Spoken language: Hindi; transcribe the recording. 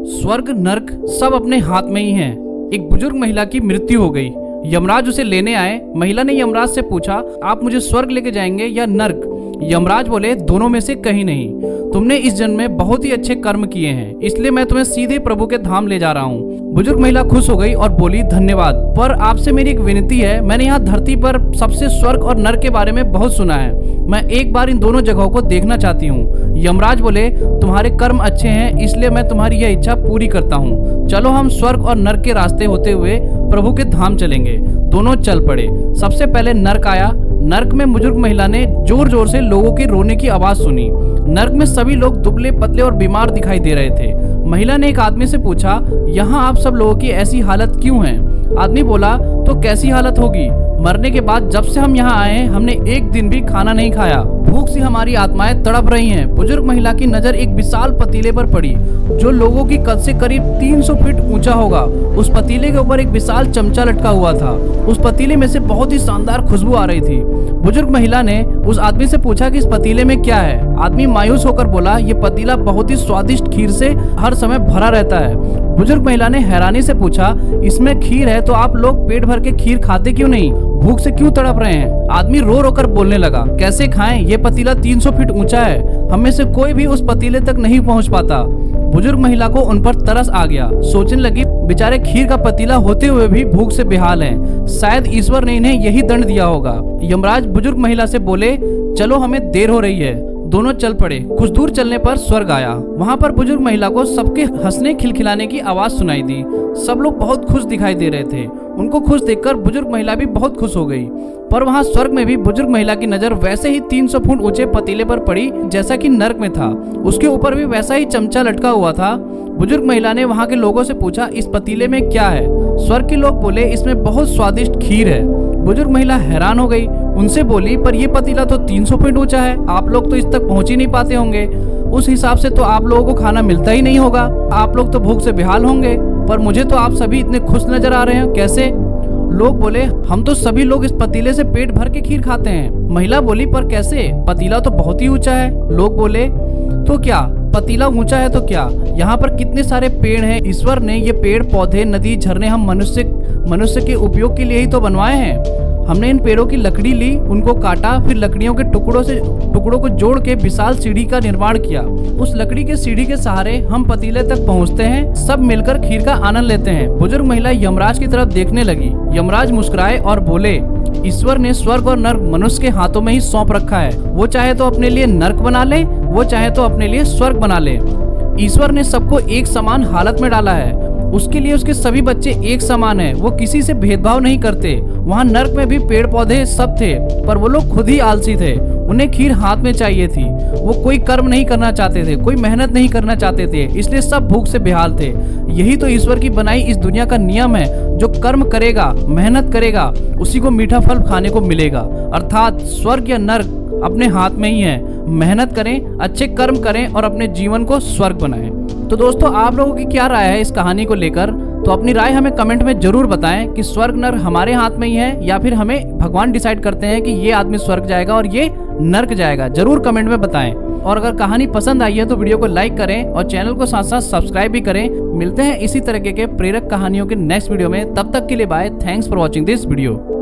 स्वर्ग नर्क सब अपने हाथ में ही है। एक बुजुर्ग महिला की मृत्यु हो गई। यमराज उसे लेने आए। महिला ने यमराज से पूछा, आप मुझे स्वर्ग लेके जाएंगे या नर्क? यमराज बोले, दोनों में से कहीं नहीं। तुमने इस जन्म में बहुत ही अच्छे कर्म किए हैं, इसलिए मैं तुम्हें सीधे प्रभु के धाम ले जा रहा हूँ। बुजुर्ग महिला खुश हो गई और बोली, धन्यवाद, पर आपसे मेरी एक विनती है। मैंने यहाँ धरती पर सबसे स्वर्ग और नर्क के बारे में बहुत सुना है। मैं एक बार इन दोनों जगहों को देखना चाहती हूँ। यमराज बोले, तुम्हारे कर्म अच्छे हैं, इसलिए मैं तुम्हारी यह इच्छा पूरी करता हूँ। चलो हम स्वर्ग और नर्क के रास्ते होते हुए प्रभु के धाम चलेंगे। दोनों चल पड़े। सबसे पहले नर्क आया। नर्क में बुजुर्ग महिला ने जोर जोर से लोगों के रोने की आवाज सुनी। नर्क में सभी लोग दुबले पतले और बीमार दिखाई दे रहे थे। महिला ने एक आदमी से पूछा, यहाँ आप सब लोगों की ऐसी हालत क्यों है? आदमी बोला, तो कैसी हालत होगी? मरने के बाद जब से हम यहाँ आए हैं, हमने एक दिन भी खाना नहीं खाया। भूख से हमारी आत्माएं तड़प रही हैं। बुजुर्ग महिला की नजर एक विशाल पतीले पर पड़ी, जो लोगों की कद से करीब 300 फीट ऊंचा होगा। उस पतीले के ऊपर एक विशाल चमचा लटका हुआ था। उस पतीले में से बहुत ही शानदार खुशबू आ रही थी। बुजुर्ग महिला ने उस आदमी से पूछा कि इस पतीले में क्या है? आदमी मायूस होकर बोला, ये पतीला बहुत ही स्वादिष्ट खीर से हर समय भरा रहता है। बुजुर्ग महिला ने हैरानी से पूछा, इसमें खीर है तो आप लोग पेट भर के खीर खाते क्यों नहीं? भूख से क्यों तड़प रहे हैं? आदमी रो रो कर बोलने लगा, कैसे खाएं? ये पतीला 300 फीट ऊंचा है। हम में से कोई भी उस पतीले तक नहीं पहुंच पाता। बुजुर्ग महिला को उन पर तरस आ गया। सोचने लगी, बेचारे खीर का पतीला होते हुए भी भूख से बेहाल हैं। शायद ईश्वर ने इन्हें यही दंड दिया होगा। यमराज बुजुर्ग महिला से बोले, चलो हमें देर हो रही है। दोनों चल पड़े। कुछ दूर चलने पर स्वर्ग आया। वहाँ पर बुजुर्ग महिला को सबके हंसने खिलखिलाने की आवाज सुनाई दी। सब लोग बहुत खुश दिखाई दे रहे थे। उनको खुश देखकर बुजुर्ग महिला भी बहुत खुश हो गई। पर वहाँ स्वर्ग में भी बुजुर्ग महिला की नजर वैसे ही 300 फुट ऊंचे पतीले पर पड़ी जैसा कि नर्क में था। उसके ऊपर भी वैसा ही चमचा लटका हुआ था। बुजुर्ग महिला ने वहाँ के लोगों से पूछा, इस पतीले में क्या है? स्वर्ग के लोग बोले, इसमें बहुत स्वादिष्ट खीर है। बुजुर्ग महिला हैरान हो गई। उनसे बोली, पर यह पतीला तो 300 फीट ऊंचा है, आप लोग तो इस तक पहुंच ही नहीं पाते होंगे। उस हिसाब से तो आप लोगों को खाना मिलता ही नहीं होगा। आप लोग तो भूख से बेहाल होंगे। पर मुझे तो आप सभी इतने खुश नजर आ रहे हैं, कैसे? लोग बोले, हम तो सभी लोग इस पतीले से पेट भर के खीर खाते हैं। महिला बोली, पर कैसे? पतीला तो बहुत ही ऊंचा है। लोग बोले, तो क्या पतीला ऊंचा है तो क्या? यहाँ पर कितने सारे पेड़ हैं। ईश्वर ने ये पेड़ पौधे नदी झरने हम मनुष्य के उपयोग के लिए ही तो बनवाए हैं। हमने इन पेड़ों की लकड़ी ली, उनको काटा, फिर लकड़ियों के टुकड़ों को जोड़ के विशाल सीढ़ी का निर्माण किया। उस लकड़ी के सीढ़ी के सहारे हम पतीले तक पहुँचते हैं। सब मिलकर खीर का आनंद लेते हैं। बुजुर्ग महिला यमराज की तरफ देखने लगी। यमराज मुस्कुराए और बोले, ईश्वर ने स्वर्ग और नर्क मनुष्य के हाथों में ही सौंप रखा है। वो चाहे तो अपने लिए नर्क बना ले, वो चाहे तो अपने लिए स्वर्ग बना ले। ईश्वर ने सबको एक समान हालत में डाला है। उसके लिए उसके सभी बच्चे एक समान हैं। वो किसी से भेदभाव नहीं करते। वहाँ नर्क में भी पेड़ पौधे सब थे, पर वो लोग खुद ही आलसी थे। उन्हें खीर हाथ में चाहिए थी। वो कोई कर्म नहीं करना चाहते थे, कोई मेहनत नहीं करना चाहते थे, इसलिए सब भूख से बेहाल थे। यही तो ईश्वर की बनाई इस दुनिया का नियम है। जो कर्म करेगा, मेहनत करेगा, उसी को मीठा फल खाने को मिलेगा। अर्थात स्वर्ग या नर्क अपने हाथ में ही है। मेहनत करें, अच्छे कर्म करें और अपने जीवन को स्वर्ग बनाएं। तो दोस्तों, आप लोगों की क्या राय है इस कहानी को लेकर? तो अपनी राय हमें कमेंट में जरूर बताएं कि स्वर्ग नर्क हमारे हाथ में ही है या फिर हमें भगवान डिसाइड करते हैं कि ये आदमी स्वर्ग जाएगा और ये नर्क जाएगा। जरूर कमेंट में बताएं। और अगर कहानी पसंद आई है तो वीडियो को लाइक करें और चैनल को साथ साथ सब्सक्राइब भी करें। मिलते हैं इसी तरह के प्रेरक कहानियों के नेक्स्ट वीडियो में। तब तक के लिए bye. Thanks for watching this video.